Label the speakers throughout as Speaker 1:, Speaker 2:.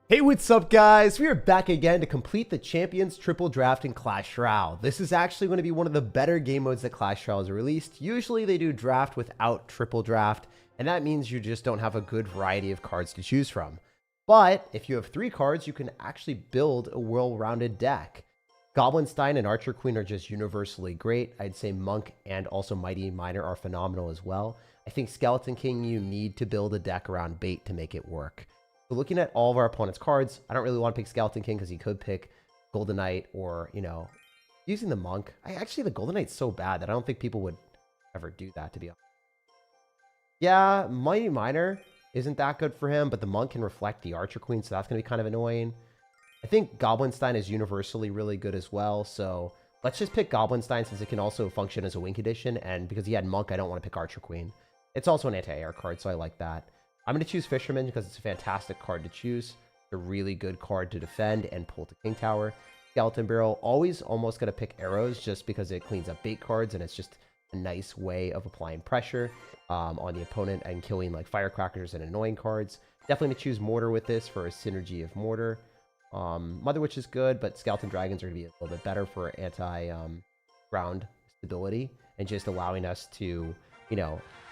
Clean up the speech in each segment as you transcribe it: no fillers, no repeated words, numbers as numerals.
Speaker 1: Hey, what's up, guys? We are back again to complete the Champions Triple Draft in Clash Royale. This is actually going to be one of the better game modes that Clash Royale has released. Usually they do draft without triple draft, and that means you just don't have a good variety of cards to choose from. But if you have 3 cards, you can actually build a well-rounded deck. Goblinstein and Archer Queen are just universally great. I'd say Monk and also Mighty Miner are phenomenal as well. I think Skeleton King, you need to build a deck around bait to make it work. So looking at all of our opponent's cards, I don't really want to pick Skeleton King because he could pick Golden Knight or, using the Monk. Actually, the Golden Knight's so bad that I don't think people would ever do that, to be honest. Yeah, Mighty Miner isn't that good for him, but the Monk can reflect the Archer Queen, so that's going to be kind of annoying. I think Goblinstein is universally really good as well, so let's just pick Goblinstein since it can also function as a win condition, and because he had Monk, I don't want to pick Archer Queen. It's also an anti-air card, so I like that. I'm going to choose Fisherman because it's a fantastic card to choose. It's a really good card to defend and pull to King Tower. Skeleton Barrel, always almost going to pick Arrows just because it cleans up bait cards and it's just a nice way of applying pressure on the opponent and killing like Firecrackers and annoying cards. Definitely going to choose Mortar with this for a synergy of Mortar. Mother Witch is good, but Skeleton Dragons are going to be a little bit better for anti-ground stability and just allowing us to,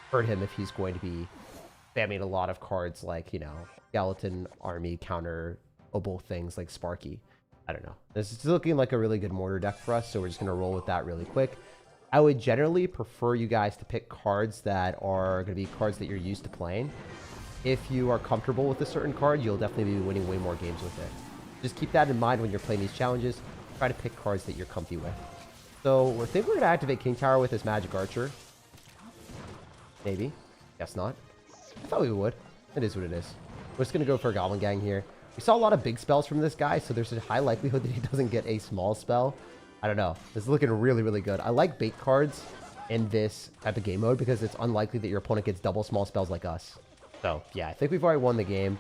Speaker 1: hurt him if he's going to be spamming a lot of cards like, Skeleton Army counterable things like Sparky. I don't know. This is looking like a really good Mortar deck for us, so we're just going to roll with that really quick. I would generally prefer you guys to pick cards that are going to be cards that you're used to playing. If you are comfortable with a certain card, you'll definitely be winning way more games with it. Just keep that in mind when you're playing these challenges. Try to pick cards that you're comfy with. So I think we're going to activate King Tower with this Magic Archer. Maybe. Guess not. I thought we would. It is what it is. We're just going to go for a Goblin Gang here. We saw a lot of big spells from this guy, so there's a high likelihood that he doesn't get a small spell. I don't know. This is looking really, really good. I like bait cards in this type of game mode because it's unlikely that your opponent gets double small spells like us. So, yeah, I think we've already won the game.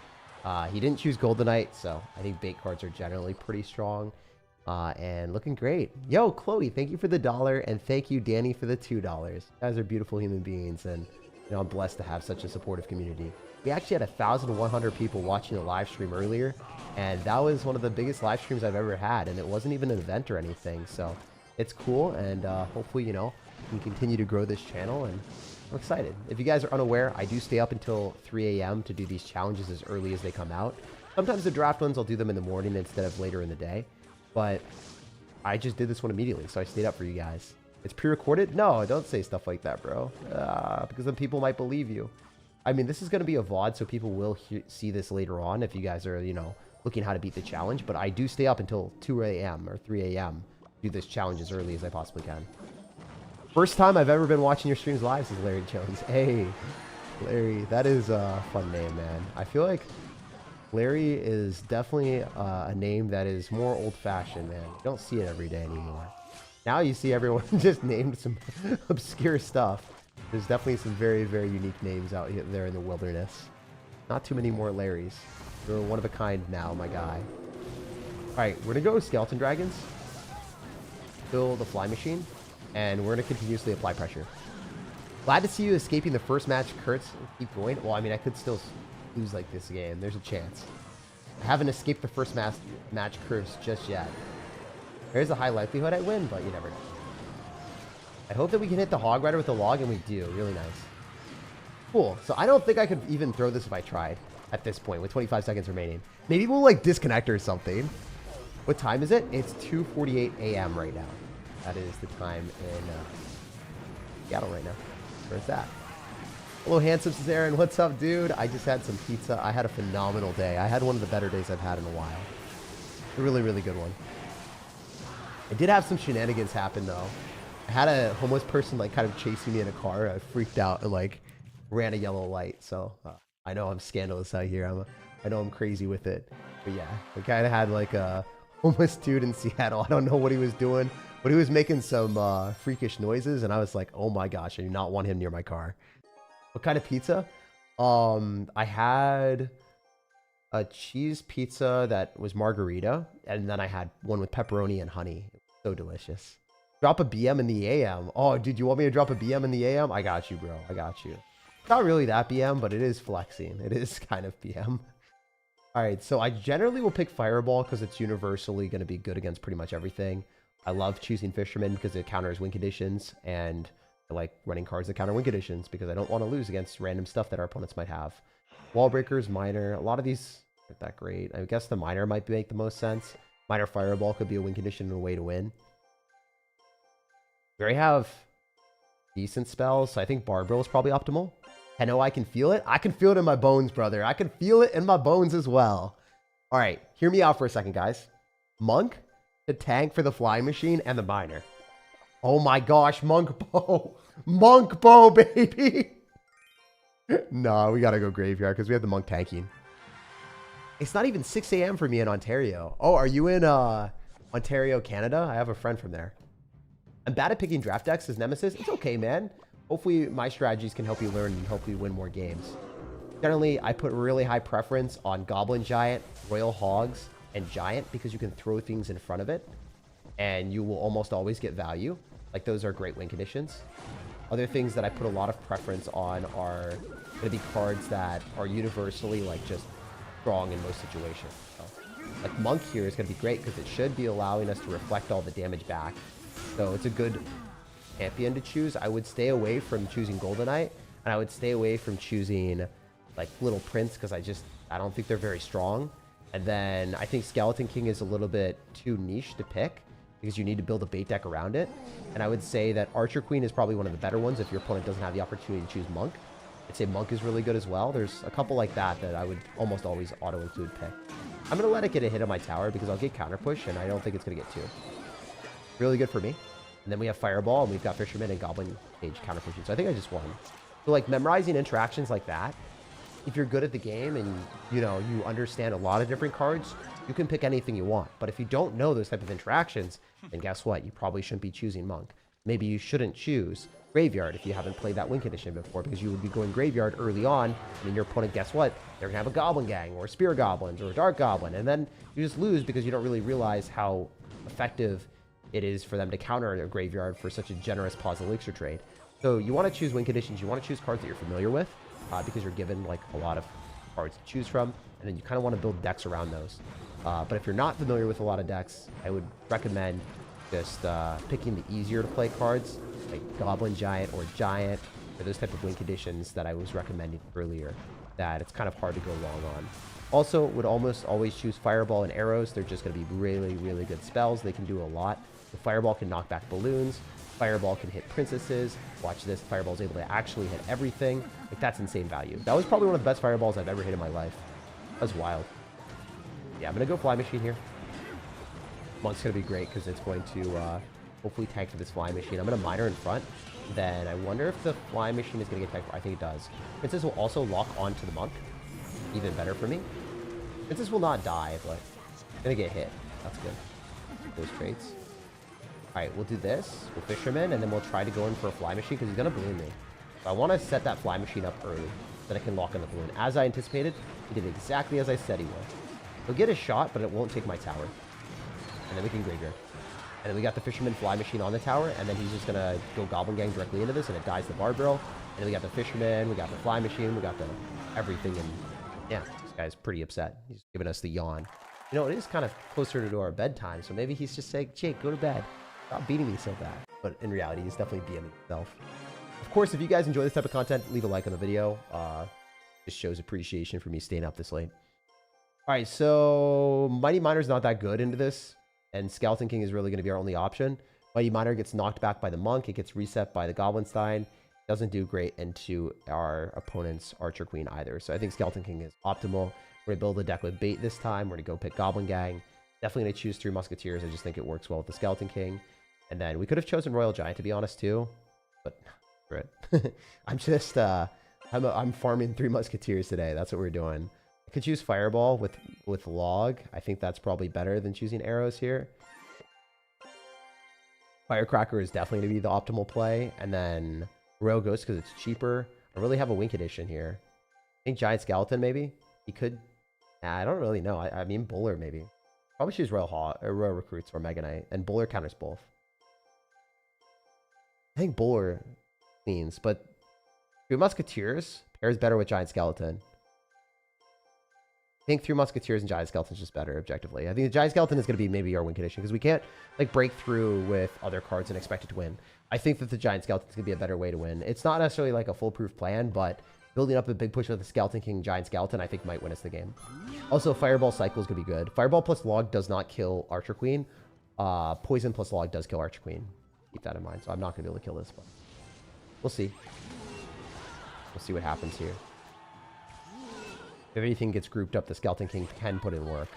Speaker 1: He didn't choose Golden Knight, so I think bait cards are generally pretty strong. And looking great. Yo, Chloe, thank you for the $1, and thank you, Danny, for the $2. You guys are beautiful human beings, and I'm blessed to have such a supportive community. We actually had 1,100 people watching the live stream earlier, and that was one of the biggest live streams I've ever had, and it wasn't even an event or anything, so it's cool, and hopefully, we can continue to grow this channel, and I'm excited. If you guys are unaware, I do stay up until 3 a.m. to do these challenges as early as they come out. Sometimes the draft ones, I'll do them in the morning instead of later in the day, but I just did this one immediately, so I stayed up for you guys. It's pre-recorded? No, don't say stuff like that, bro. Because then people might believe you. I mean, this is going to be a VOD, so people will see this later on if you guys are, looking how to beat the challenge. But I do stay up until 2 a.m. or 3 a.m. do this challenge as early as I possibly can. First time I've ever been watching your streams live, says Larry Jones. Hey, Larry, that is a fun name, man. I feel like Larry is definitely a name that is more old-fashioned, man. You don't see it every day anymore. Now you see everyone just named some obscure stuff. There's definitely some very, very unique names out there in the wilderness. Not too many more Larrys. You're one of a kind now, my guy. Alright, we're going to go with Skeleton Dragons. Fill the Fly Machine. And we're going to continuously apply pressure. Glad to see you escaping the first match, Kurtz. Keep going. Well, I mean, I could still lose like this game. There's a chance. I haven't escaped the first match curse just yet. There's a high likelihood I win, but you never know. I hope that we can hit the Hog Rider with the log, and we do. Really nice. Cool. So I don't think I could even throw this if I tried at this point with 25 seconds remaining. Maybe we'll like disconnect or something. What time is it? It's 2:48 a.m. right now. That is the time in Seattle right now. Where's that? Hello, handsome, says Aaron. What's up, dude? I just had some pizza. I had a phenomenal day. I had one of the better days I've had in a while. A really, really good one. I did have some shenanigans happen, though. I had a homeless person, like, kind of chasing me in a car. I freaked out and, like, ran a yellow light. So, I know I'm scandalous out here. I know I'm crazy with it. But, yeah, I kind of had, like, a homeless dude in Seattle. I don't know what he was doing, but he was making some freakish noises. And I was like, oh, my gosh, I do not want him near my car. What kind of pizza? I had a cheese pizza that was margarita, and then I had one with pepperoni and honey. It was so delicious. Drop a BM in the AM. Oh, dude, you want me to drop a BM in the AM? I got you, bro. I got you. Not really that BM, but it is flexing. It is kind of BM. All right, so I generally will pick Fireball because it's universally going to be good against pretty much everything. I love choosing Fisherman because it counters win conditions, and I like running cards that counter win conditions because I don't want to lose against random stuff that our opponents might have. Wall Breakers, Miner, a lot of these aren't that great. I guess the Miner might make the most sense. Miner Fireball could be a win condition and a way to win. We already have decent spells, so I think Barbell is probably optimal. I know I can feel it. I can feel it in my bones, brother. I can feel it in my bones as well. All right, hear me out for a second, guys. Monk, the tank for the flying machine, and the miner. Oh my gosh, Monk Bow. Monk Bow, baby. No, we got to go graveyard because we have the Monk tanking. It's not even 6 a.m. for me in Ontario. Oh, are you in Ontario, Canada? I have a friend from there. I'm bad at picking draft decks as Nemesis. It's okay, man. Hopefully my strategies can help you learn and hopefully win more games. Generally, I put really high preference on Goblin Giant, Royal Hogs, and Giant because you can throw things in front of it and you will almost always get value. Like, those are great win conditions. Other things that I put a lot of preference on are going to be cards that are universally, like, just strong in most situations. So, like, Monk here is going to be great because it should be allowing us to reflect all the damage back. So it's a good champion to choose. I would stay away from choosing Goldenite, and I would stay away from choosing like Little Prince because I don't think they're very strong. And then I think Skeleton King is a little bit too niche to pick because you need to build a bait deck around it. And I would say that Archer Queen is probably one of the better ones if your opponent doesn't have the opportunity to choose Monk. I'd say Monk is really good as well. There's a couple like that I would almost always auto-include pick. I'm going to let it get a hit on my tower because I'll get counter push, and I don't think it's going to get two. Really good for me. And then we have Fireball, and we've got Fisherman and Goblin Cage counter pushing. So I think I just won. So, like, memorizing interactions like that, if you're good at the game and, you know, you understand a lot of different cards, you can pick anything you want. But if you don't know those type of interactions, then guess what? You probably shouldn't be choosing Monk. Maybe you shouldn't choose Graveyard if you haven't played that win condition before, because you would be going Graveyard early on, and then your opponent, guess what? They're going to have a Goblin Gang, or Spear Goblins, or a Dark Goblin, and then you just lose because you don't really realize how effective it is for them to counter a Graveyard for such a generous pause elixir trade. So you want to choose win conditions. You want to choose cards that you're familiar with because you're given like a lot of cards to choose from, and then you kind of want to build decks around those. But if you're not familiar with a lot of decks, I would recommend just picking the easier to play cards like Goblin Giant or Giant, or those type of win conditions that I was recommending earlier that it's kind of hard to go wrong on. Also, would almost always choose Fireball and Arrows. They're just going to be really, really good spells. They can do a lot. The Fireball can knock back balloons. Fireball can hit princesses. Watch this. Fireball's able to actually hit everything. Like, that's insane value. That was probably one of the best Fireballs I've ever hit in my life. That was wild. Yeah, I'm going to go Fly Machine here. Monk's going to be great because it's going to hopefully tank for this Fly Machine. I'm going to Miner in front. Then I wonder if the Fly Machine is going to get tanked. I think it does. Princess will also lock onto the Monk. Even better for me. Princess will not die, but it's going to get hit. That's good. Those traits. Alright, we'll do this. We'll Fisherman, and then we'll try to go in for a Fly Machine because he's going to balloon me. So I want to set that Fly Machine up early so that I can lock in the balloon. As I anticipated, he did exactly as I said he would. He'll get a shot, but it won't take my tower. And then we can Graveyard. And then we got the Fisherman Fly Machine on the tower, and then he's just going to go Goblin Gang directly into this, and it dies the Bar Barrel. And then we got the Fisherman, we got the Fly Machine, we got the everything, and yeah, this guy's pretty upset. He's giving us the yawn. You know, it is kind of closer to our bedtime, so maybe he's just saying, Jake, go to bed. Stop beating me so bad. But in reality, he's definitely BMing himself. Of course, if you guys enjoy this type of content, leave a like on the video. Just shows appreciation for me staying up this late. All right, so Mighty Miner's not that good into this, and Skeleton King is really going to be our only option. Mighty Miner gets knocked back by the Monk. It gets reset by the Goblinstein. Doesn't do great into our opponent's Archer Queen either. So I think Skeleton King is optimal. We're going to build a deck with bait this time. We're going to go pick Goblin Gang. Definitely going to choose 3 Musketeers. I just think it works well with the Skeleton King. And then we could have chosen Royal Giant, to be honest, too. But screw it. I'm just, I'm farming 3 Musketeers today. That's what we're doing. I could choose Fireball with Log. I think that's probably better than choosing Arrows here. Firecracker is definitely going to be the optimal play. And then Royal Ghost because it's cheaper. I really have a Wink Edition here. I think Giant Skeleton, maybe. He could... Nah, I don't really know. I mean, Bowler, maybe. Probably choose Royal Recruits or Mega Knight. And Bowler counters both. I think Bowler cleans, but 2 Musketeers pairs better with Giant Skeleton. think 3 Musketeers and Giant Skeleton is just better objectively. I think the Giant Skeleton is going to be maybe our win condition because we can't like break through with other cards and expect it to win. I think that the Giant Skeleton is going to be a better way to win. It's not necessarily like a foolproof plan, but building up a big push with the Skeleton King, Giant Skeleton, I think might win us the game. Also, Fireball Cycle is going to be good. Fireball plus Log does not kill Archer Queen. Poison plus Log does kill Archer Queen. Keep that in mind. So I'm not going to be able to kill this, but we'll see. We'll see what happens here. If anything gets grouped up, the Skeleton King can put in work.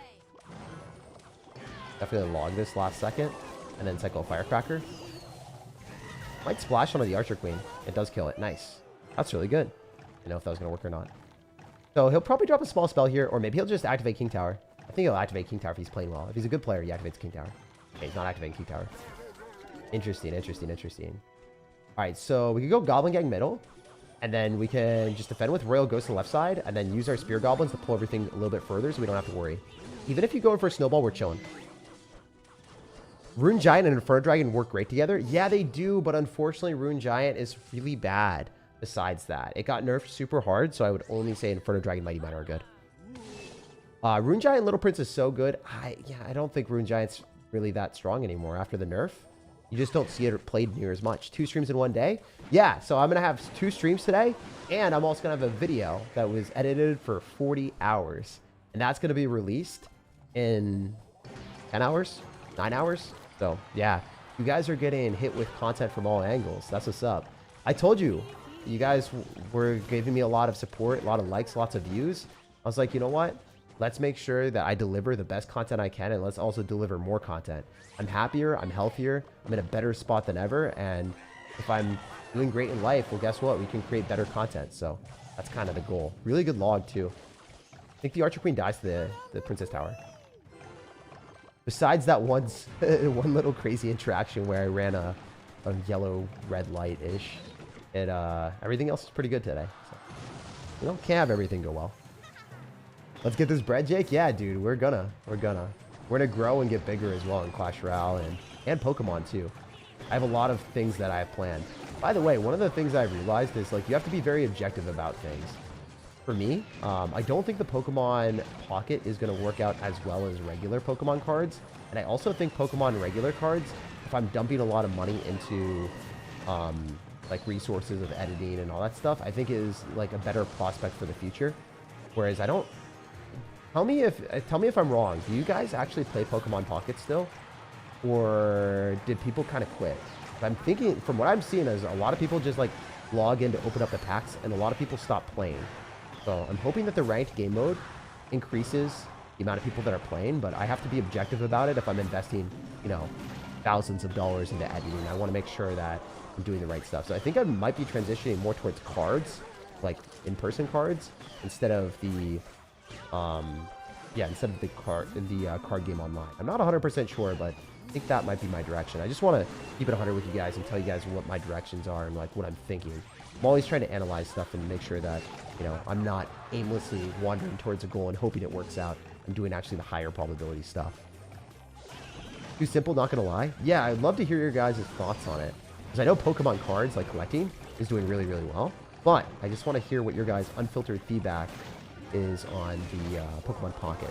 Speaker 1: Definitely log this last second, and then cycle a Firecracker. Might splash onto the Archer Queen. It does kill it. Nice. That's really good. I don't know if that was going to work or not. So he'll probably drop a small spell here, or maybe he'll just activate King Tower. I think he'll activate King Tower if he's playing well. If he's a good player, he activates King Tower. Okay, he's not activating King Tower. Interesting, interesting, interesting. All right, so we can go Goblin Gang middle. And then we can just defend with Royal Ghost on the left side, and then use our Spear Goblins to pull everything a little bit further so we don't have to worry. Even if you go in for a Snowball, we're chilling. Rune Giant and Inferno Dragon work great together. Yeah, they do, but unfortunately, Rune Giant is really bad besides that. It got nerfed super hard, so I would only say Inferno Dragon, Mighty Miner are good. Rune Giant and Little Prince is so good. I don't think Rune Giant's really that strong anymore after the nerf. You just don't see it played near as much. 2 streams in one day? Yeah, so I'm going to have 2 streams today, and I'm also going to have a video that was edited for 40 hours. And that's going to be released in 10 hours? 9 hours? So, yeah, you guys are getting hit with content from all angles. That's what's up. I told you, you guys were giving me a lot of support, a lot of likes, lots of views. I was like, you know what? Let's make sure that I deliver the best content I can, and let's also deliver more content. I'm happier, I'm healthier, I'm in a better spot than ever, and if I'm doing great in life, well, guess what? We can create better content, so that's kind of the goal. Really good log, too. I think the Archer Queen dies to the Princess Tower. Besides that one little crazy interaction where I ran a yellow-red light-ish, everything else is pretty good today. So, can't have everything go well. Let's get this bread, Jake. Yeah, dude, we're gonna grow and get bigger as well in Clash Royale and Pokemon too. I have a lot of things that I have planned. By the way, one of the things I've realized is like you have to be very objective about things. For me, I don't think the Pokemon Pocket is gonna work out as well as regular Pokemon cards, and I also think Pokemon regular cards, if I'm dumping a lot of money into like resources of editing and all that stuff, I think is like a better prospect for the future. Whereas I don't. Tell me if I'm wrong. Do you guys actually play Pokemon Pocket still? Or did people kind of quit? I'm thinking, from what I'm seeing, is a lot of people just like log in to open up the packs, and a lot of people stop playing. So I'm hoping that the ranked game mode increases the amount of people that are playing, but I have to be objective about it if I'm investing, thousands of dollars into editing. I want to make sure that I'm doing the right stuff. So I think I might be transitioning more towards cards, like in-person cards, instead of the card game online. I'm not 100% sure, but I think that might be my direction. I just want to keep it 100 with you guys and tell you guys what my directions are and like what I'm thinking. I'm always trying to analyze stuff and make sure that, I'm not aimlessly wandering towards a goal and hoping it works out. I'm doing actually the higher probability stuff. Too simple, not gonna lie. Yeah, I'd love to hear your guys' thoughts on it. Because I know Pokemon cards, like collecting, is doing really, really well. But I just want to hear what your guys' unfiltered feedback is on the Pokemon Pocket.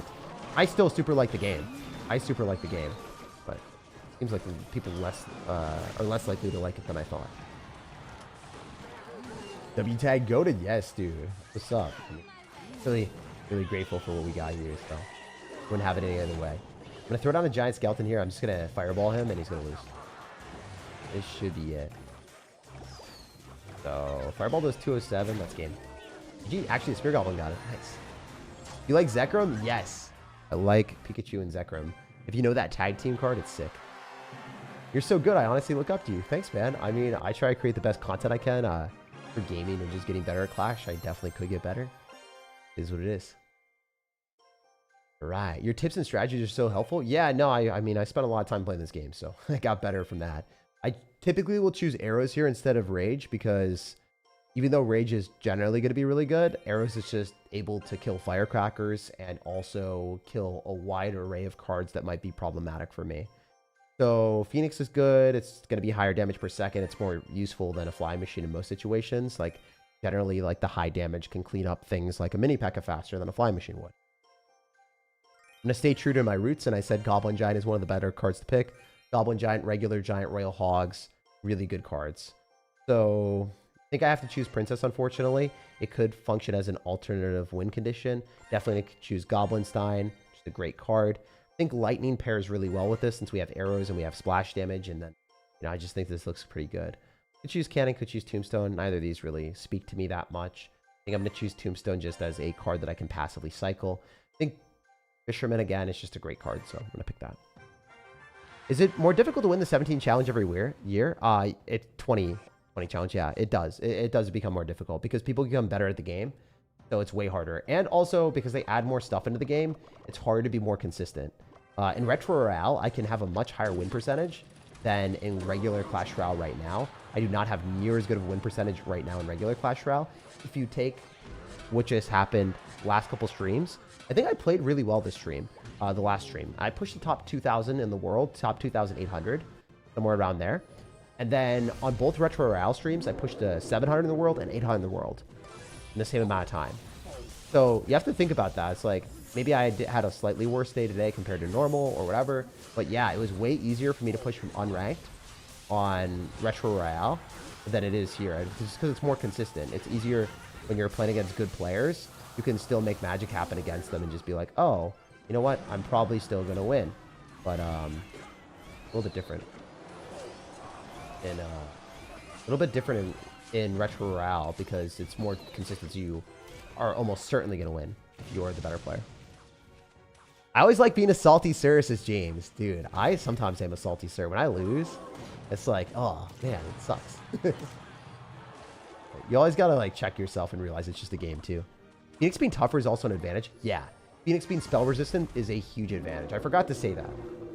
Speaker 1: I still super like the game. But it seems like people are less likely to like it than I thought. W-Tag goated? Yes, dude. What's up? Really, really grateful for what we got here, so wouldn't have it any other way. I'm going to throw down a Giant Skeleton here. I'm just going to Fireball him, and he's going to lose. This should be it. So, Fireball does 207. That's game. Actually, the Spear Goblin got it. Nice. You like Zekrom? Yes. I like Pikachu and Zekrom. If you know that tag team card, it's sick. You're so good. I honestly look up to you. Thanks, man. I mean, I try to create the best content I can for gaming and just getting better at Clash. I definitely could get better. It is what it is. All right. Your tips and strategies are so helpful. Yeah, no, I mean, I spent a lot of time playing this game, so I got better from that. I typically will choose arrows here instead of rage because even though rage is generally going to be really good, arrows is just able to kill firecrackers and also kill a wide array of cards that might be problematic for me. So Phoenix is good. It's going to be higher damage per second. It's more useful than a flying machine in most situations. Like generally, like the high damage can clean up things like a mini P.E.K.K.A faster than a flying machine would. going to stay true to my roots, and I said Goblin Giant is one of the better cards to pick. Goblin Giant, Regular Giant, Royal Hogs, really good cards. So I think I have to choose Princess, unfortunately. It could function as an alternative win condition. Definitely choose Goblinstein, just a great card. I think Lightning pairs really well with this since we have arrows and we have splash damage, and then, I just think this looks pretty good. Could choose Cannon, could choose Tombstone. Neither of these really speak to me that much. I think I'm going to choose Tombstone just as a card that I can passively cycle. I think Fisherman, again, is just a great card, so I'm going to pick that. Is it more difficult to win the 17 challenge every year? It's 20 challenge. Yeah, it does. It does become more difficult because people become better at the game. So it's way harder. And also because they add more stuff into the game, it's harder to be more consistent. In Retro Royale, I can have a much higher win percentage than in regular Clash Royale right now. I do not have near as good of a win percentage right now in regular Clash Royale. If you take what just happened last couple streams, I think I played really well this stream. The last stream, I pushed the top 2,000 in the world, top 2,800, somewhere around there. And then on both Retro Royale streams, I pushed to 700 in the world and 800 in the world in the same amount of time. So you have to think about that. It's like, maybe I had a slightly worse day today compared to normal or whatever. But yeah, it was way easier for me to push from unranked on Retro Royale than it is here. Just because it's more consistent. It's easier when you're playing against good players. You can still make magic happen against them and just be like, oh, you know what? I'm probably still going to win. But a little bit different. A little bit different in Retro Royale because it's more consistent. So you are almost certainly going to win if you're the better player. I always like being a salty sir, says James. Dude, I sometimes am a salty sir. When I lose, it's like, oh, man, it sucks. You always got to like check yourself and realize it's just a game too. Phoenix being tougher is also an advantage. Yeah. Phoenix being spell resistant is a huge advantage. I forgot to say that.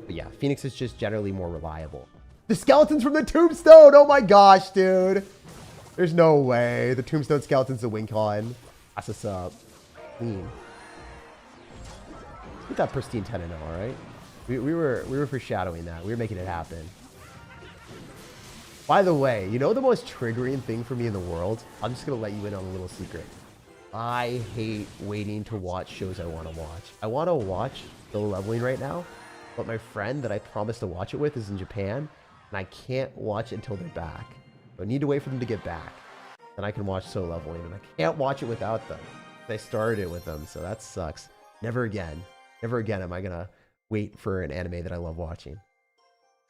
Speaker 1: But yeah, Phoenix is just generally more reliable. The skeletons from the Tombstone! Oh my gosh, dude! There's no way. The Tombstone skeleton's the win con. That's what's up. Clean. We got pristine 10-0, alright? We were foreshadowing that. We were making it happen. By the way, you know the most triggering thing for me in the world? I'm just gonna let you in on a little secret. I hate waiting to watch shows I want to watch. I want to watch Solo Leveling right now, but my friend that I promised to watch it with is in Japan, and I can't watch it until they're back. So I need to wait for them to get back. Then I can watch Solo Leveling, and I can't watch it without them. I started it with them, so that sucks. Never again. Never again am I going to wait for an anime that I love watching.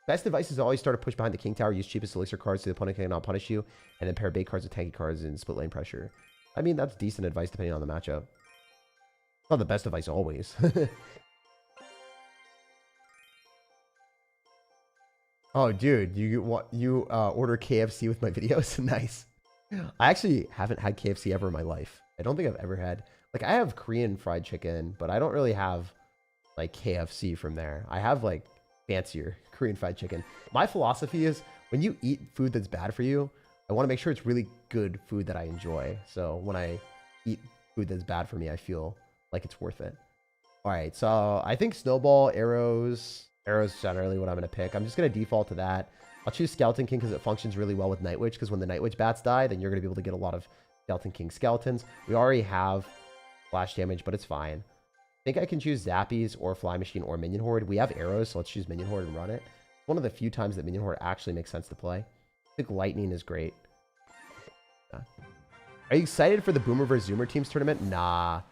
Speaker 1: Best advice is always start a push behind the King Tower, use cheapest elixir cards so the opponent cannot punish you, and then pair bait cards with tanky cards and split lane pressure. I mean, that's decent advice depending on the matchup. It's not the best advice always. Oh, dude, you order KFC with my videos? Nice. I actually haven't had KFC ever in my life. I don't think I've ever had... Like, I have Korean fried chicken, but I don't really have, like, KFC from there. I have, like, fancier Korean fried chicken. My philosophy is, when you eat food that's bad for you, I want to make sure it's really good food that I enjoy. So when I eat food that's bad for me, I feel like it's worth it. All right, so I think Snowball, Arrows generally what I'm going to pick. I'm just going to default to that. I'll choose Skeleton King because it functions really well with Night Witch, because when the Night Witch bats die, then you're going to be able to get a lot of Skeleton King skeletons. We already have flash damage, but it's fine. I think I can choose Zappies or Fly Machine or Minion Horde. We have Arrows, so let's choose Minion Horde and run it. One of the few times that Minion Horde actually makes sense to play. I think Lightning is great. Are you excited for the Boomer vs. Zoomer teams tournament? Nah.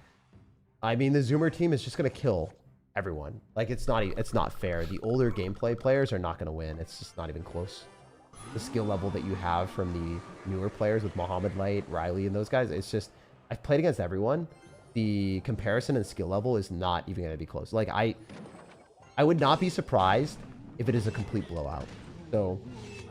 Speaker 1: I mean, the Zoomer team is just going to kill everyone. Like, it's not fair. The older gameplay players are not going to win. It's just not even close. The skill level that you have from the newer players with Muhammad Light, Riley, and those guys, it's just... I've played against everyone. The comparison and skill level is not even going to be close. Like, I would not be surprised if it is a complete blowout. So,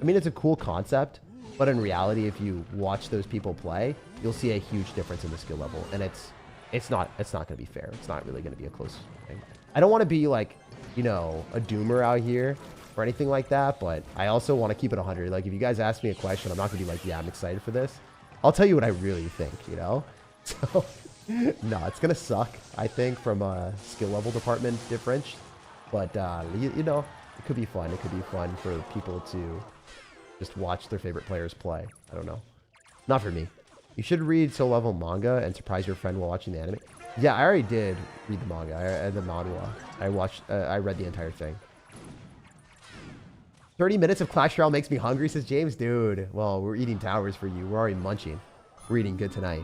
Speaker 1: I mean, it's a cool concept. But in reality, if you watch those people play, you'll see a huge difference in the skill level. And it's not going to be fair. It's not really going to be a close thing. I don't want to be like, you know, a doomer out here or anything like that. But I also want to keep it 100. Like, if you guys ask me a question, I'm not going to be like, yeah, I'm excited for this. I'll tell you what I really think, you know? So, no, it's going to suck, I think, from a skill level department difference. But, you know, it could be fun. It could be fun for people to... just watch their favorite players play. I don't know. Not for me. You should read Solo Level manga and surprise your friend while watching the anime. Yeah, I already did read the manga, the manhwa. I read the entire thing. 30 minutes of Clash Royale makes me hungry, says James. Dude, well, we're eating towers for you. We're already munching. We're eating good tonight.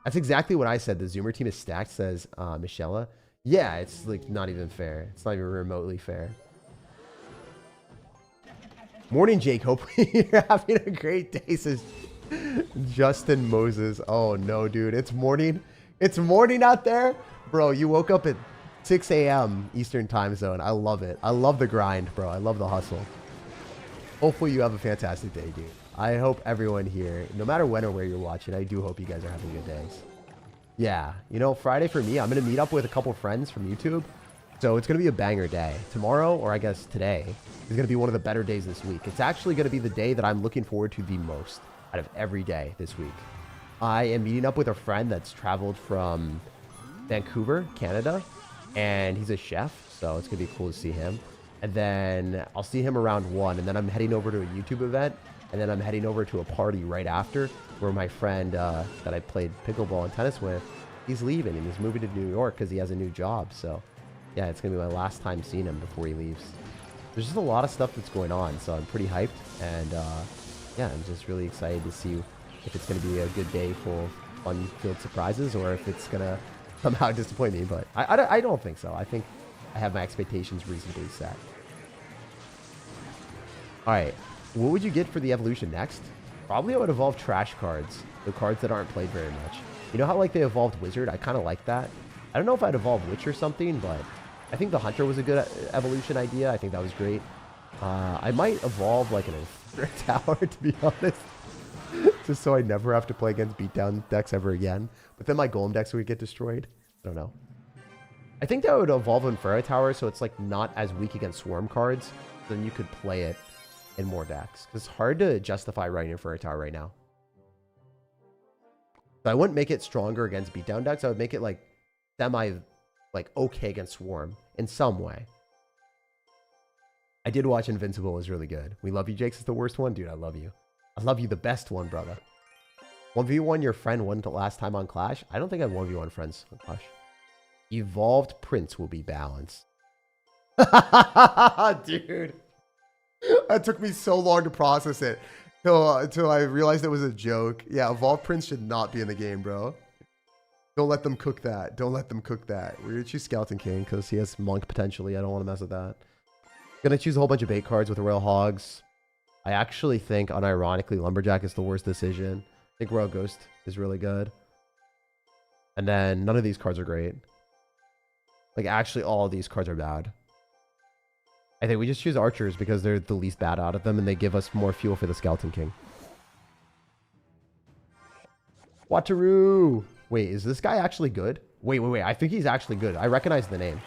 Speaker 1: That's exactly what I said. The Zoomer team is stacked, says Michelle. Yeah, it's like not even fair. It's not even remotely fair. Morning, Jake. Hopefully you're having a great day, says Justin Moses. Oh, no, dude. It's morning. It's morning out there. Bro, you woke up at 6 a.m. Eastern time zone. I love it. I love the grind, bro. I love the hustle. Hopefully you have a fantastic day, dude. I hope everyone here, no matter when or where you're watching, I do hope you guys are having good days. Yeah, you know, Friday for me, I'm going to meet up with a couple friends from YouTube. So it's going to be a banger day. Tomorrow, or I guess today, is going to be one of the better days this week. It's actually going to be the day that I'm looking forward to the most out of every day this week. I am meeting up with a friend that's traveled from Vancouver, Canada, and he's a chef, so it's going to be cool to see him. And then I'll see him around 1, and then I'm heading over to a YouTube event, and then I'm heading over to a party right after where my friend that I played pickleball and tennis with, he's leaving, and he's moving to New York because he has a new job. So, yeah, it's going to be my last time seeing him before he leaves. There's just a lot of stuff that's going on, so I'm pretty hyped, and yeah, I'm just really excited to see if it's going to be a good day full of fun-filled surprises or if it's going to somehow disappoint me, but I don't think so. I think I have my expectations reasonably set. All right, what would you get for the evolution next? Probably I would evolve trash cards, the cards that aren't played very much. You know how like they evolved Wizard? I kind of like that. I don't know if I'd evolve Witch or something, but I think the Hunter was a good evolution idea. I think that was great. I might evolve like an Inferno Tower, to be honest. Just so I never have to play against beatdown decks ever again. But then my Golem decks would get destroyed. I don't know. I think that would evolve Inferno Tower so it's like not as weak against Swarm cards. Then you could play it in more decks. It's hard to justify running Inferno Tower right now. So I wouldn't make it stronger against beatdown decks. I would make it like okay against Swarm in some way. I did watch Invincible. It was really good. We love you, Jakes. It's the worst one. Dude, I love you. I love you the best one, brother. 1v1 your friend won the last time on Clash. I don't think I've 1v1 friends on Clash. Evolved Prince will be balanced. Dude. That took me so long to process it. Until I realized it was a joke. Yeah, Evolved Prince should not be in the game, bro. Don't let them cook that. Don't let them cook that. We're going to choose Skeleton King because he has Monk potentially. I don't want to mess with that. Going to choose a whole bunch of bait cards with Royal Hogs. I actually think, unironically, Lumberjack is the worst decision. I think Royal Ghost is really good. And then none of these cards are great. Like, actually, all of these cards are bad. I think we just choose Archers because they're the least bad out of them, and they give us more fuel for the Skeleton King. Wataru! Wait, is this guy actually good? Wait. I think he's actually good. I recognize the name.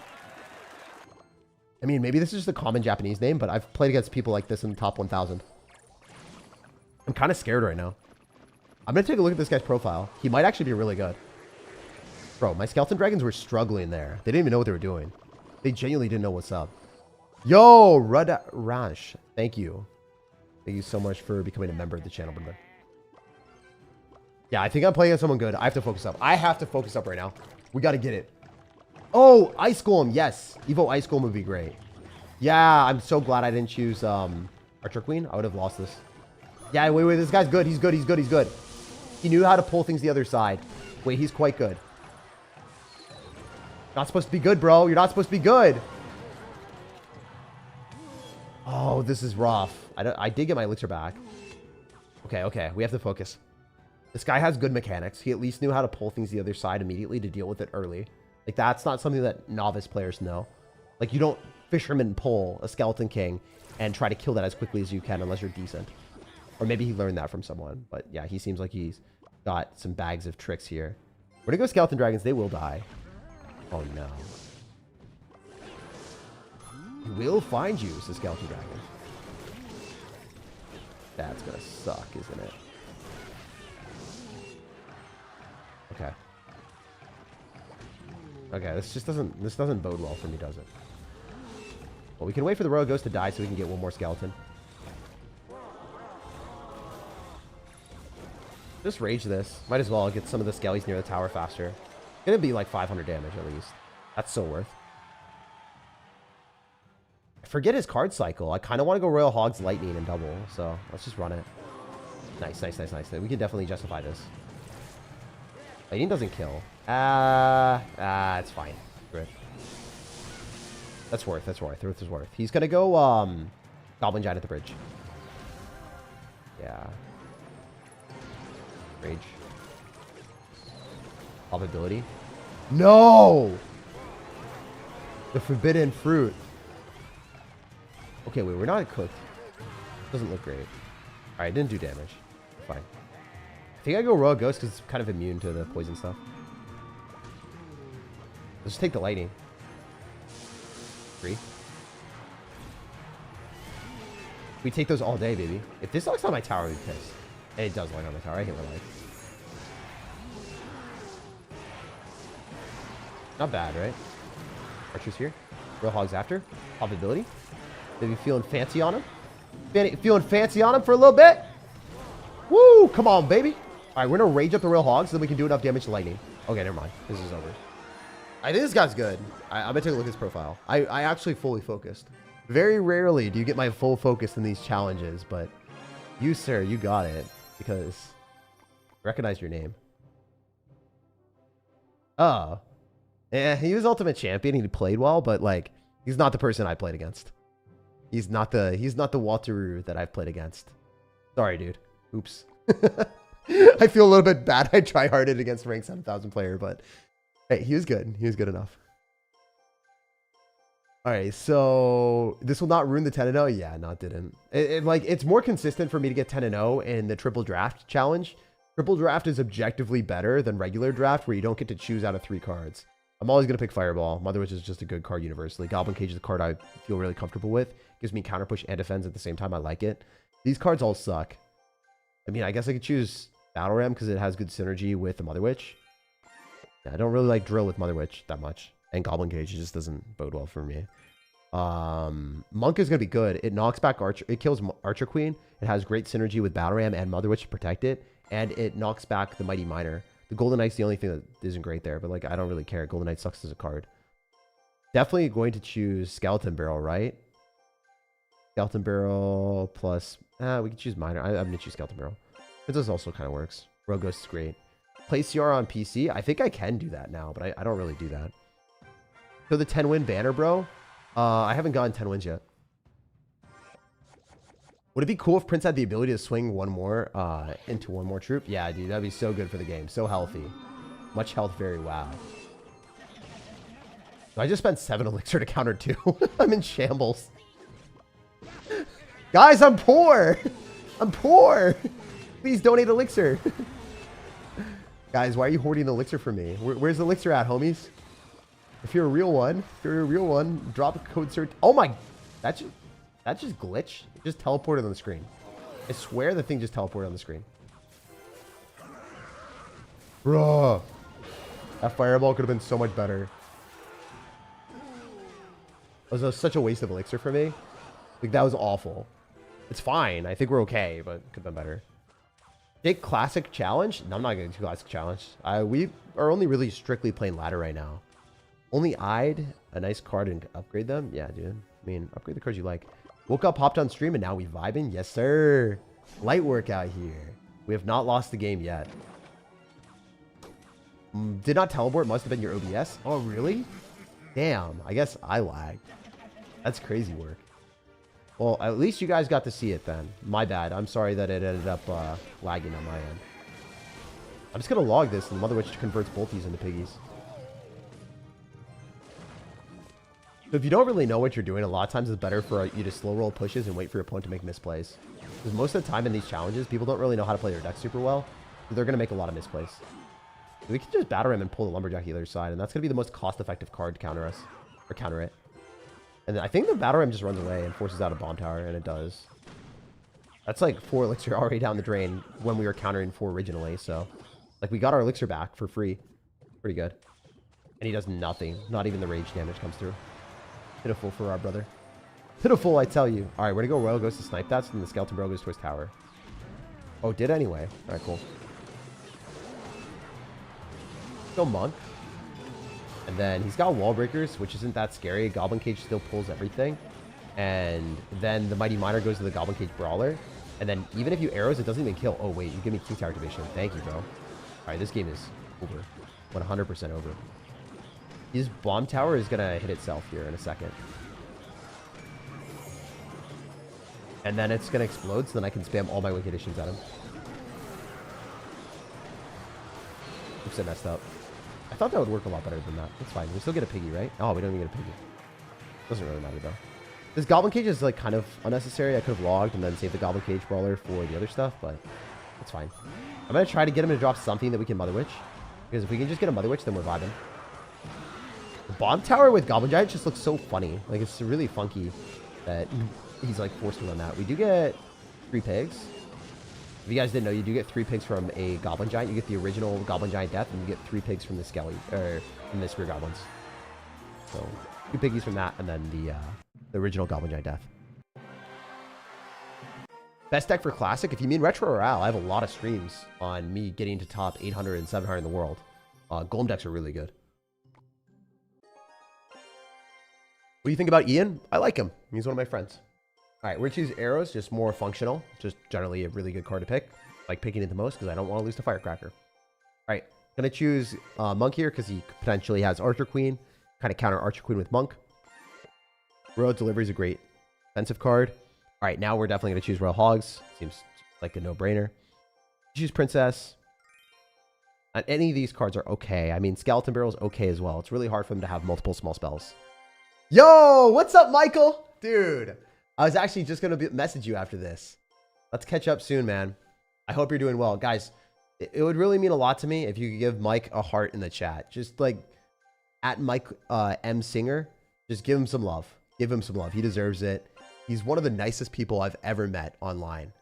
Speaker 1: I mean, maybe this is just a common Japanese name, but I've played against people like this in the top 1,000. I'm kind of scared right now. I'm going to take a look at this guy's profile. He might actually be really good. Bro, my Skeleton Dragons were struggling there. They didn't even know what they were doing. They genuinely didn't know what's up. Yo, Rash. Thank you. Thank you so much for becoming a member of the channel, brother. Yeah, I think I'm playing against someone good. I have to focus up. I have to focus up right now. We got to get it. Oh, Ice Golem. Yes. Evo Ice Golem would be great. Yeah, I'm so glad I didn't choose Archer Queen. I would have lost this. Yeah, wait. This guy's good. He's good. He knew how to pull things the other side. Wait, he's quite good. Not supposed to be good, bro. You're not supposed to be good. Oh, this is rough. I did get my elixir back. Okay. We have to focus. This guy has good mechanics. He at least knew how to pull things the other side immediately to deal with it early. Like, that's not something that novice players know. Like, you don't fisherman pull a Skeleton King and try to kill that as quickly as you can unless you're decent. Or maybe he learned that from someone. But yeah, he seems like he's got some bags of tricks here. We're gonna go Skeleton Dragons. They will die. Oh, no. We'll find you, says Skeleton Dragon. That's gonna suck, isn't it? Okay, this doesn't bode well for me, does it? Well, we can wait for the Royal Ghost to die so we can get one more skeleton. Just rage this. Might as well get some of the skellies near the tower faster. Gonna be like 500 damage at least. That's so worth. I forget his card cycle. I kind of want to go Royal Hogs, Lightning, and double. So let's just run it. Nice, nice, nice, nice. We can definitely justify this. Lightning doesn't kill. It's fine. Good. That's worth. That's worth. Worth is worth. He's gonna go Goblin Giant at the bridge. Yeah. Rage. Probability. No! The forbidden fruit. Okay, wait, we're not cooked. Doesn't look great. Alright, didn't do damage. Fine. I think I go Royal Ghost because it's kind of immune to the poison stuff. Let's just take the lightning. 3. We take those all day, baby. If this locks on my tower, I'd be pissed. And it does lock on my tower. I hate my life. Not bad, right? Archer's here. Royal Hogs after. Probability. Maybe feeling fancy on him. Feeling fancy on him for a little bit. Woo! Come on, baby. All right, we're going to rage up the Royal Hogs so then we can do enough damage to lightning. Okay, never mind. This is over. I think this guy's good. I'm going to take a look at his profile. I actually fully focused. Very rarely do you get my full focus in these challenges, but you, sir, you got it because I recognize your name. Oh. Yeah, he was Ultimate Champion. He played well, but like he's not the person I played against. He's not the Walter that I've played against. Sorry, dude. Oops. I feel a little bit bad. I try-harded against rank 7,000 player, but hey, he was good. He was good enough. All right, so this will not ruin the 10-0. Yeah, no, it didn't. It's more consistent for me to get 10-0 in the triple draft challenge. Triple draft is objectively better than regular draft, where you don't get to choose out of 3 cards. I'm always going to pick Fireball. Mother Witch is just a good card universally. Goblin Cage is a card I feel really comfortable with. Gives me counter push and defense at the same time. I like it. These cards all suck. I mean, I guess I could choose Battle Ram because it has good synergy with the Mother Witch. Yeah, I don't really like Drill with Mother Witch that much. And Goblin Cage, it just doesn't bode well for me. Monk is going to be good. It knocks back Archer. It kills Archer Queen. It has great synergy with Battle Ram and Mother Witch to protect it. And it knocks back the Mighty Miner. The Golden Knight's the only thing that isn't great there, but like I don't really care. Golden Knight sucks as a card. Definitely going to choose Skeleton Barrel, right? Skeleton Barrel plus... we can choose Miner. I'm going to choose Skeleton Barrel. This also kind of works. Rogue Ghost is great. Play CR on PC. I think I can do that now, but I don't really do that. So the 10-win banner, bro. I haven't gotten 10 wins yet. Would it be cool if Prince had the ability to swing one more into one more troop? Yeah, dude, that'd be so good for the game. So healthy. Much health, very wow. So I just spent 7 elixir to counter 2. I'm in shambles. Guys, I'm poor. I'm poor. Please donate elixir. Guys, why are you hoarding the elixir for me? Where's the elixir at, homies? If you're a real one, drop a code cert. Oh my, that just glitched. It just teleported on the screen. I swear the thing just teleported on the screen. Bruh. That fireball could have been so much better. It was such a waste of elixir for me. Like, that was awful. It's fine. I think we're okay, but could have been better. Big classic challenge? No, I'm not going to do classic challenge. We are only really strictly playing ladder right now. Only eyed a nice card and upgrade them? Yeah, dude. I mean, upgrade the cards you like. Woke up, hopped on stream, and now we vibing? Yes, sir. Light work out here. We have not lost the game yet. Did not teleport. Must have been your OBS. Oh, really? Damn. I guess I lagged. That's crazy work. Well, at least you guys got to see it then. My bad. I'm sorry that it ended up lagging on my end. I'm just going to log this, and Mother Witch converts both these into piggies. So if you don't really know what you're doing, a lot of times it's better for you to slow roll pushes and wait for your opponent to make misplays. Because most of the time in these challenges, people don't really know how to play their deck super well. So they're going to make a lot of misplays. So we can just Battle Ram and pull the Lumberjack the other side, and that's going to be the most cost-effective card to counter us. Or counter it. And I think the Battle Ram just runs away and forces out a Bomb Tower, and it does. That's like 4 elixir already down the drain when we were countering 4 originally, so... Like, we got our elixir back for free. Pretty good. And he does nothing. Not even the rage damage comes through. Pitiful for our brother. Pitiful, I tell you. Alright, we're gonna go Royal Ghost to snipe that, so then the Skeleton Bro goes to his tower. Oh, did anyway. Alright, cool. Go Monk. And then he's got wall breakers, which isn't that scary. Goblin Cage still pulls everything. And then the Mighty Miner goes to the Goblin Cage Brawler. And then even if you arrows, it doesn't even kill. Oh, wait. You give me King Tower activation. Thank you, bro. All right, this game is over. 100% over. His Bomb Tower is going to hit itself here in a second. And then it's going to explode, so then I can spam all my Wicked Additions at him. Oops, I messed up. I thought that would work a lot better than that. That's fine. We still get a piggy, right? Oh, we don't even get a piggy. Doesn't really matter, though. This Goblin Cage is, like, kind of unnecessary. I could have logged and then saved the Goblin Cage Brawler for the other stuff, but it's fine. I'm going to try to get him to drop something that we can Mother Witch. Because if we can just get a Mother Witch, then we're vibing. The Bomb Tower with Goblin Giant just looks so funny. Like, it's really funky that he's, like, forced to run that. We do get 3 pigs. If you guys didn't know, you do get 3 pigs from a Goblin Giant. You get the original Goblin Giant Death, and you get 3 pigs from the Skelly, or from the Spear Goblins. So, 2 piggies from that, and then the original Goblin Giant Death. Best deck for Classic? If you mean Retro Royale, I have a lot of streams on me getting to top 800 and 700 in the world. Golem decks are really good. What do you think about Ian? I like him. He's one of my friends. All right, we're going to choose arrows, just more functional. Just generally a really good card to pick. I like picking it the most because I don't want to lose to Firecracker. All right, going to choose Monk here because he potentially has Archer Queen. Kind of counter Archer Queen with Monk. Royal Delivery is a great defensive card. All right, now we're definitely going to choose Royal Hogs. Seems like a no-brainer. Choose Princess. Any of these cards are okay. I mean, Skeleton Barrel is okay as well. It's really hard for them to have multiple small spells. Yo, what's up, Michael? Dude, I was actually just going to message you after this. Let's catch up soon, man. I hope you're doing well. Guys, it would really mean a lot to me if you could give Mike a heart in the chat. Just like at Mike M. Singer, just give him some love. Give him some love. He deserves it. He's one of the nicest people I've ever met online.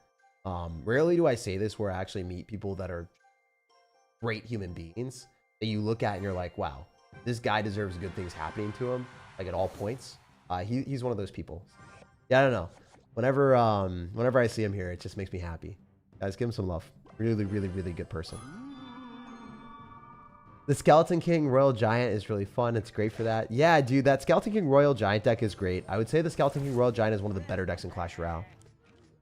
Speaker 1: Rarely do I say this where I actually meet people that are great human beings that you look at and you're like, wow, this guy deserves good things happening to him, like at all points. He's one of those people. Yeah, I don't know. Whenever I see him here, it just makes me happy. Guys, give him some love. Really, really, really good person. The Skeleton King Royal Giant is really fun. It's great for that. Yeah, dude, that Skeleton King Royal Giant deck is great. I would say the Skeleton King Royal Giant is one of the better decks in Clash Royale.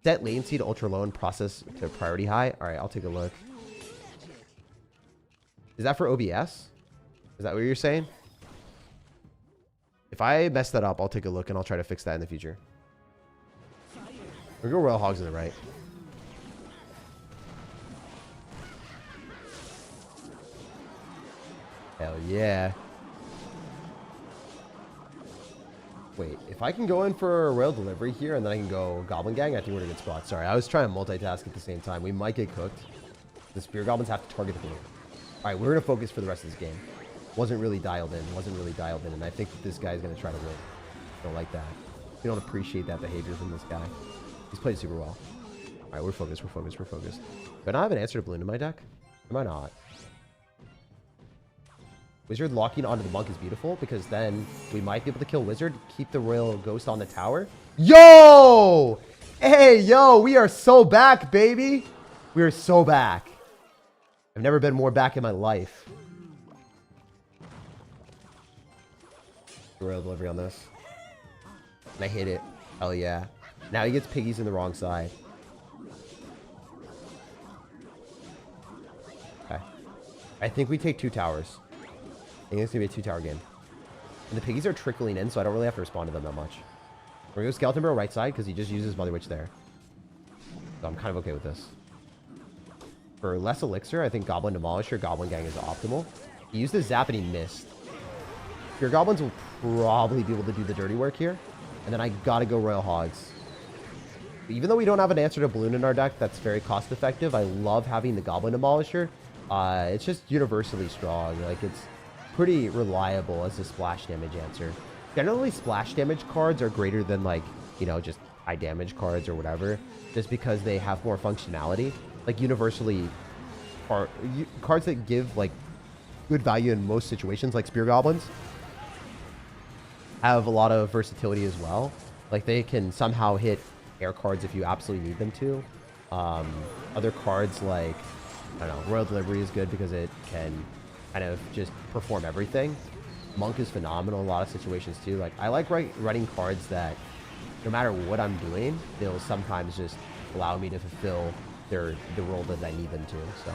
Speaker 1: Set latency to ultra low and process to priority high. All right, I'll take a look. Is that for OBS? Is that what you're saying? If I mess that up, I'll take a look and I'll try to fix that in the future. We'll go Royal Hogs on the right. Hell yeah. Wait, if I can go in for a Royal Delivery here and then I can go Goblin Gang, I think we're in a good spot. Sorry, I was trying to multitask at the same time. We might get cooked. The Spear Goblins have to target the blue. Alright, we're going to focus for the rest of this game. Wasn't really dialed in. And I think that this guy's going to try to win. Don't like that. We don't appreciate that behavior from this guy. He's played super well. Alright, we're focused. Do I not have an answer to balloon in my deck? Am I not? Wizard locking onto the Monk is beautiful because then we might be able to kill Wizard, keep the Royal Ghost on the tower. Yo! Hey, yo, we are so back, baby. We are so back. I've never been more back in my life. Royal Delivery on this. And I hit it. Hell yeah. Now he gets piggies in the wrong side. Okay. I think we take 2 towers. I think it's going to be a 2-tower game. And the piggies are trickling in, so I don't really have to respond to them that much. We're going to go Skeleton Barrel right side because he just uses Mother Witch there. So I'm kind of okay with this. For less elixir, I think Goblin Demolisher, Goblin Gang is optimal. He used the Zap and he missed. Your Goblins will probably be able to do the dirty work here. And then I got to go Royal Hogs. Even though we don't have an answer to Balloon in our deck that's very cost effective, I love having the Goblin Demolisher. It's just universally strong. Like, it's pretty reliable as a splash damage answer. Generally, splash damage cards are greater than, like, you know, just high damage cards or whatever, just because they have more functionality. Like, universally, cards that give, like, good value in most situations, like Spear Goblins, have a lot of versatility as well. Like, they can somehow hit air cards if you absolutely need them to. Other cards like, I don't know, Royal Delivery is good because it can kind of just perform everything. Monk is phenomenal in a lot of situations too. Like, I like running cards that no matter what I'm doing, they'll sometimes just allow me to fulfill the role that I need them to. So,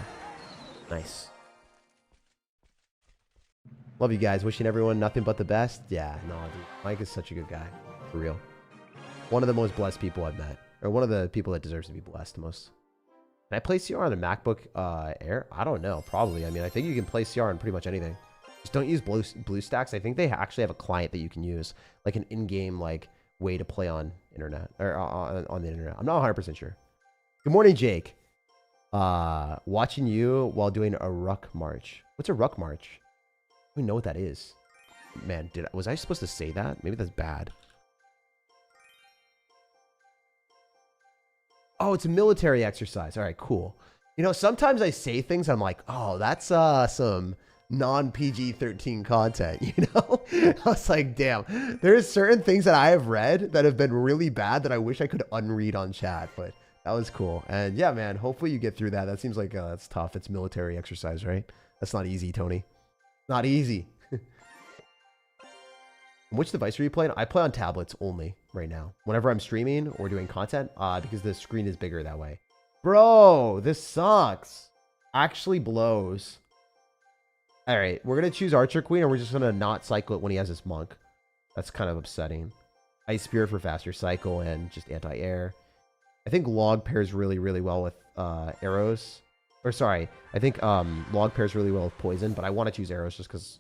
Speaker 1: nice. Love you guys. Wishing everyone nothing but the best. Yeah, no, dude. Mike is such a good guy. For real. One of the most blessed people I've met. Or one of the people that deserves to be blessed the most. Can I play CR on a MacBook Air? I don't know. Probably. I mean, I think you can play CR on pretty much anything. Just don't use BlueStacks. I think they actually have a client that you can use. Like an in-game like way to play on internet. Or on the internet. I'm not 100% sure. Good morning, Jake. Watching you while doing a ruck march. What's a ruck march? I don't even know what that is. Man, was I supposed to say that? Maybe that's bad. Oh, it's a military exercise. All right, cool. You know, sometimes I say things, I'm like, oh, that's some non-PG-13 content, you know? I was like, damn. There's certain things that I have read that have been really bad that I wish I could unread on chat, but that was cool. And yeah, man, hopefully you get through that. That seems like that's tough. It's military exercise, right? That's not easy, Tony. Not easy. Which device are you playing? I play on tablets only right now. Whenever I'm streaming or doing content, because the screen is bigger that way. Bro, this sucks. Actually blows. All right, we're going to choose Archer Queen, and we're just going to not cycle it when he has his Monk. That's kind of upsetting. Ice Spirit for faster cycle and just anti-air. I think Log pairs really, really well with arrows. Or sorry, I think Log pairs really well with Poison, but I want to choose arrows just because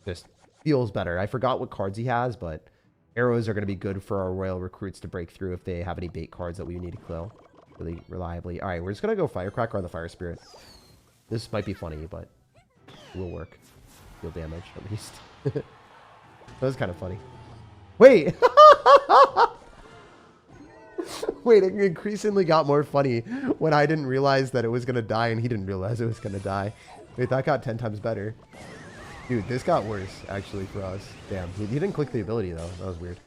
Speaker 1: just feels better. I forgot what cards he has, but arrows are going to be good for our Royal Recruits to break through if they have any bait cards that we need to kill really reliably. All right, we're just going to go Firecracker on the Fire Spirit. This might be funny, but it will work. Deal damage, at least. That was kind of funny. Wait! Wait, it increasingly got more funny when I didn't realize that it was going to die and he didn't realize it was going to die. Wait, that got 10 times better. Dude, this got worse, actually, for us. Damn, he didn't click the ability, though. That was weird.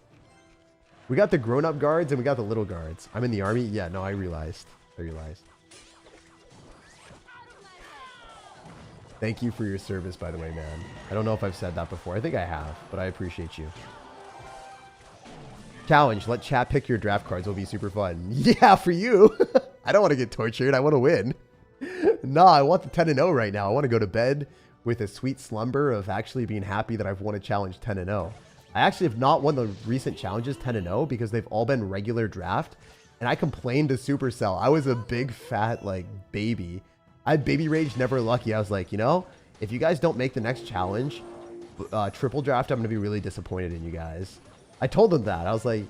Speaker 1: We got the grown-up guards and we got the little guards. I'm in the army? Yeah, no, I realized. Thank you for your service, by the way, man. I don't know if I've said that before. I think I have, but I appreciate you. Challenge, let chat pick your draft cards. Will be super fun. Yeah, for you. I don't want to get tortured. I want to win. Nah, I want the 10-0 right now. I want to go to bed with a sweet slumber of actually being happy that I've won a challenge 10-0. I actually have not won the recent challenges 10-0 because they've all been regular draft. And I complained to Supercell. I was a big fat like baby. I had baby rage, never lucky. I was like, you know, if you guys don't make the next challenge, triple draft, I'm going to be really disappointed in you guys. I told them that. I was like,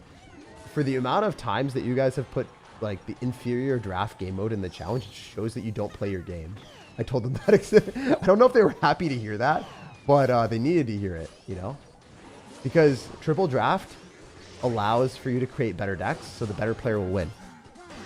Speaker 1: for the amount of times that you guys have put like the inferior draft game mode in the challenge, it shows that you don't play your game. I told them that. I don't know if they were happy to hear that, but they needed to hear it, you know? Because triple draft allows for you to create better decks, so the better player will win.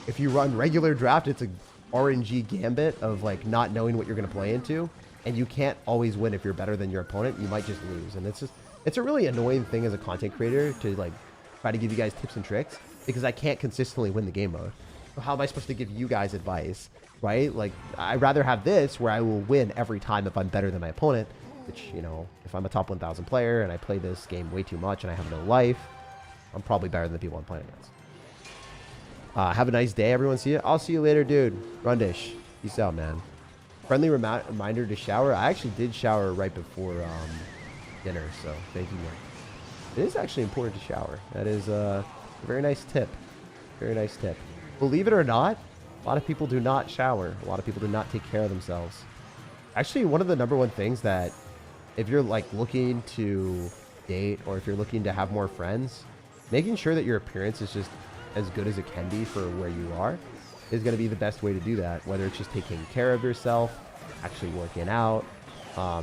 Speaker 1: If you run regular draft, it's a RNG gambit of like not knowing what you're going to play into, and you can't always win if you're better than your opponent. You might just lose, and it's a really annoying thing as a content creator to like try to give you guys tips and tricks because I can't consistently win the game mode. So how am I supposed to give you guys advice, right? Like, I'd rather have this where I will win every time if I'm better than my opponent, which, you know, if I'm a top 1,000 player and I play this game way too much and I have no life, I'm probably better than the people I'm playing against. Have a nice day, everyone. See you. I'll see you later, dude. Rundish. Peace out, man. Friendly reminder to shower. I actually did shower right before dinner, so thank you, man. It is actually important to shower. That is a very nice tip. Very nice tip. Believe it or not, a lot of people do not shower. A lot of people do not take care of themselves. Actually, one of the #1 things that if you're like looking to date or if you're looking to have more friends, making sure that your appearance is just as good as it can be for where you are is going to be the best way to do that. Whether it's just taking care of yourself, actually working out.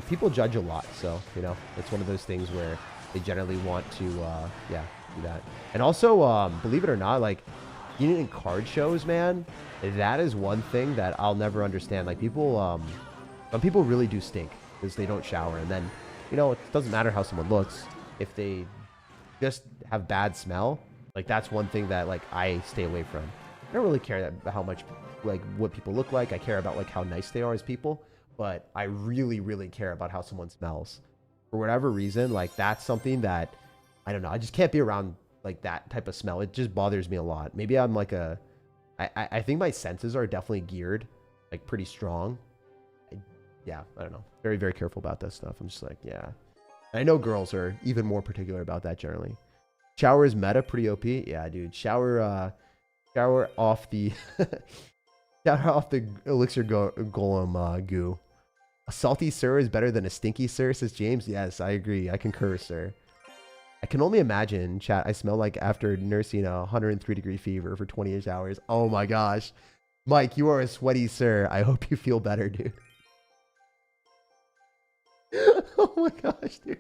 Speaker 1: People judge a lot. So, you know, it's one of those things where they generally want to, yeah, do that. And also, believe it or not, like, being in card shows, man, that is one thing that I'll never understand. Like, people, some people really do stink because they don't shower. And then, you know, it doesn't matter how someone looks. If they just have bad smell, like, that's one thing that, like, I stay away from. I don't really care about how much, like, what people look like. I care about, like, how nice they are as people. But I really, really care about how someone smells. for whatever reason, like that's something that, I don't know, I just can't be around like that type of smell. It just bothers me a lot. Maybe I'm like I think my senses are definitely geared, like pretty strong. Yeah, I don't know. Very, very careful about that stuff. I'm just like, yeah. I know girls are even more particular about that generally. Shower is meta, pretty OP. Yeah, dude. Shower off the shower off the elixir golem goo. A salty sir is better than a stinky sir, says James. Yes, I agree. I concur, sir. I can only imagine, chat, I smell like after nursing a 103-degree fever for 28 hours. Oh my gosh. Mike, you are a sweaty sir. I hope you feel better, dude. Oh my gosh, dude.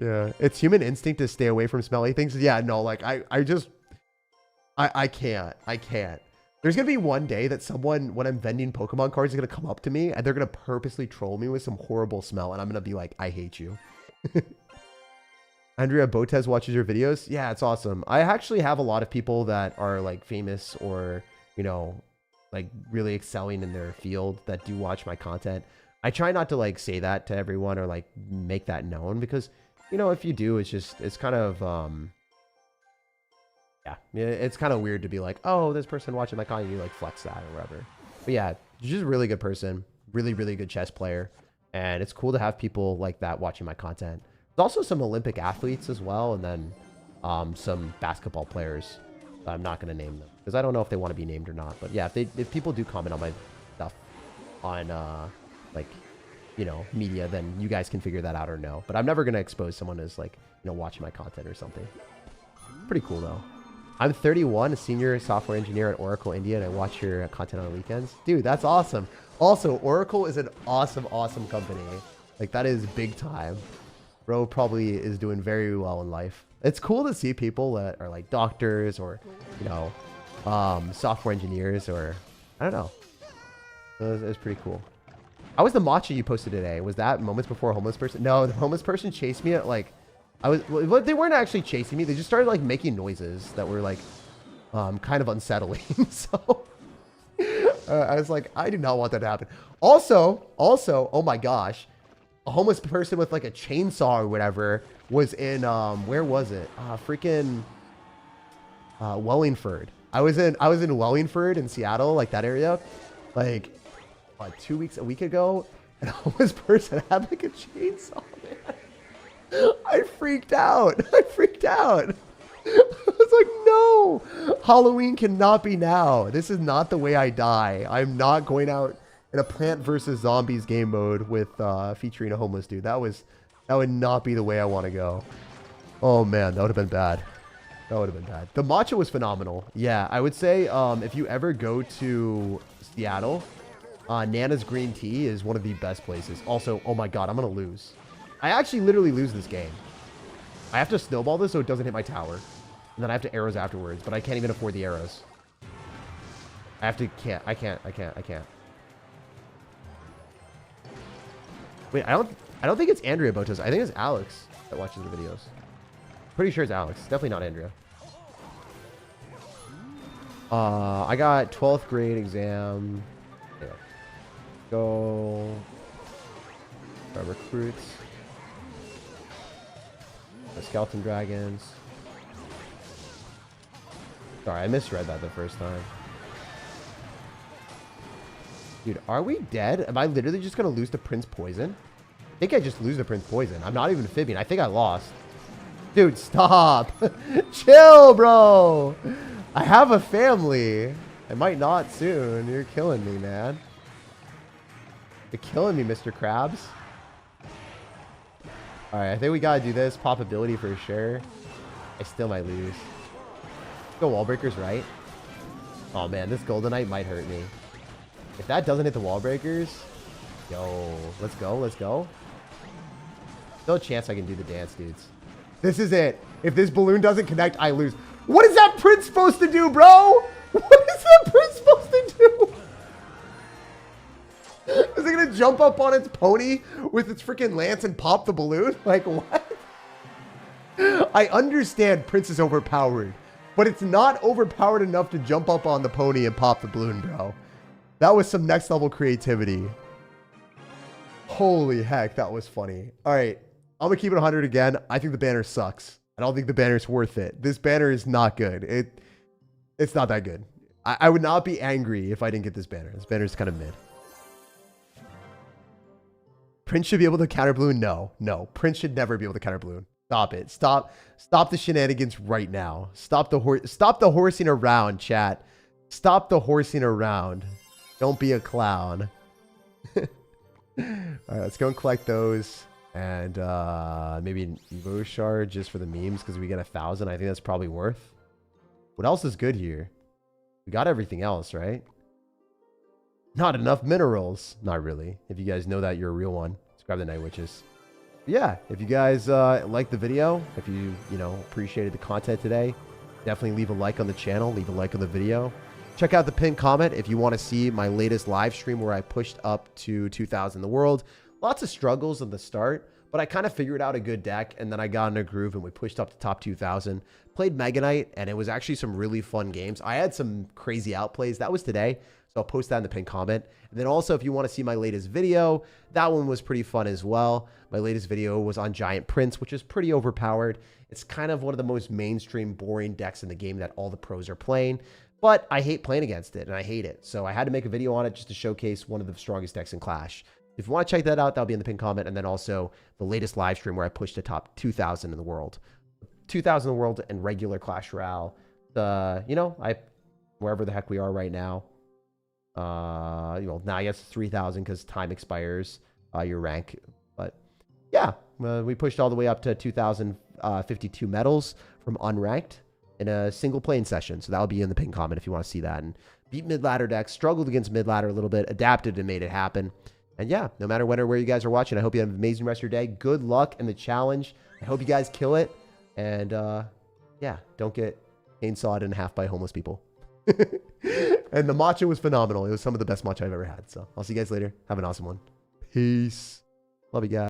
Speaker 1: Yeah, it's human instinct to stay away from smelly things. Yeah, no, like I can't. There's gonna be one day that someone, when I'm vending Pokemon cards, is gonna come up to me and they're gonna purposely troll me with some horrible smell, and I'm gonna be like, I hate you. Andrea Botez watches your videos. Yeah, it's awesome. I actually have a lot of people that are like famous or, you know, like really excelling in their field that do watch my content. I try not to like say that to everyone or like make that known because, you know, if you do, it's kind of, yeah, it's kind of weird to be like, oh, this person watching my content, you like flex that or whatever. But yeah, you're just a really good person, really, really good chess player. And it's cool to have people like that watching my content. There's also some Olympic athletes as well. And then some basketball players. I'm not going to name them because I don't know if they want to be named or not. But yeah, if people do comment on my stuff on like, you know, media, then you guys can figure that out or no. But I'm never going to expose someone as like, you know, watching my content or something. Pretty cool though. I'm 31, a senior software engineer at Oracle India, and I watch your content on the weekends. Dude, that's awesome. Also, Oracle is an awesome, awesome company. Like, that is big time. Bro probably is doing very well in life. It's cool to see people that are like doctors or, you know, software engineers or, I don't know. It was pretty cool. How was the matcha you posted today? Was that moments before a homeless person? No, the homeless person chased me at like, they weren't actually chasing me. They just started like making noises that were like kind of unsettling. So I was like, I do not want that to happen. Also, oh my gosh, a homeless person with like a chainsaw or whatever was in where was it? Freaking Wellingford. I was in Wellingford in Seattle, like that area, like what, a week ago, and a homeless person had like a chainsaw, man. I freaked out. I was like, no, Halloween cannot be now. This is not the way I die. I'm not going out in a Plant vs. Zombies game mode with featuring a homeless dude. That would not be the way I want to go. Oh man, that would have been bad. The matcha was phenomenal. Yeah, I would say if you ever go to Seattle, Nana's Green Tea is one of the best places. Also, oh my god, I'm gonna lose. I actually literally lose this game. I have to snowball this so it doesn't hit my tower. And then I have to arrows afterwards, but I can't even afford the arrows. I can't. Wait, I don't think it's Andrea Botos. I think it's Alex that watches the videos. Pretty sure it's Alex. Definitely not Andrea. I got 12th grade exam. Yeah. Go. Recruits. The skeleton dragons. Sorry, I misread that the first time. Dude, are we dead? Am I literally just gonna lose to Prince Poison? I think I just lose to Prince Poison. I'm not even fibbing. I think I lost. Dude, stop. Chill, bro. I have a family. I might not soon. You're killing me, man. You're killing me, Mr. Krabs. Alright, I think we gotta do this. Pop ability for sure. I still might lose. Go wall breakers, right? Oh man, this Goldenite might hurt me. If that doesn't hit the wall breakers, yo, let's go. No chance I can do the dance, dudes. This is it. If this balloon doesn't connect, I lose. What is that prince supposed to do, bro? What is that prince supposed to do? Is it gonna jump up on its pony with its freaking lance and pop the balloon? Like, what? I understand Prince is overpowered, but it's not overpowered enough to jump up on the pony and pop the balloon, bro. That was some next level creativity. Holy heck, that was funny. All right, I'm gonna keep it 100 again. I think the banner sucks. I don't think the banner's worth it. This banner is not good. It's not that good. I would not be angry if I didn't get this banner. This banner is kind of mid. Prince should be able to counter balloon. No. Prince should never be able to counter balloon. Stop it. Stop the shenanigans right now. Stop the horsing around, chat. Stop the horsing around. Don't be a clown. All right, let's go and collect those. And maybe an Evo shard just for the memes because we get 1,000. I think that's probably worth. What else is good here? We got everything else, right? Not enough minerals. Not really. If you guys know that, you're a real one. Let's grab the Night Witches. But yeah, if you guys liked the video, if you appreciated the content today, definitely leave a like on the channel, leave a like on the video. Check out the pinned comment if you want to see my latest live stream where I pushed up to 2,000 in the world. Lots of struggles in the start, but I kind of figured out a good deck, and then I got in a groove and we pushed up to top 2,000. Played Mega Knight, and it was actually some really fun games. I had some crazy outplays. That was today, so I'll post that in the pinned comment. And then also, if you want to see my latest video, that one was pretty fun as well. My latest video was on Giant Prince, which is pretty overpowered. It's kind of one of the most mainstream, boring decks in the game that all the pros are playing. But I hate playing against it, and I hate it. So I had to make a video on it just to showcase one of the strongest decks in Clash. If you want to check that out, that'll be in the pinned comment. And then also the latest live stream where I pushed to top 2,000 in the world. 2,000 in the world and regular Clash Royale. Wherever the heck we are right now. Now I guess 3,000 because time expires your rank. But yeah, we pushed all the way up to 2,052 medals from unranked in a single playing session. So that'll be in the pinned comment if you want to see that. And beat mid-ladder decks, struggled against mid-ladder a little bit, adapted and made it happen. And yeah, no matter when or where you guys are watching, I hope you have an amazing rest of your day. Good luck in the challenge. I hope you guys kill it. And yeah, don't get chainsawed in half by homeless people. And the matcha was phenomenal. It was some of the best matcha I've ever had. So I'll see you guys later. Have an awesome one. Peace. Love you guys.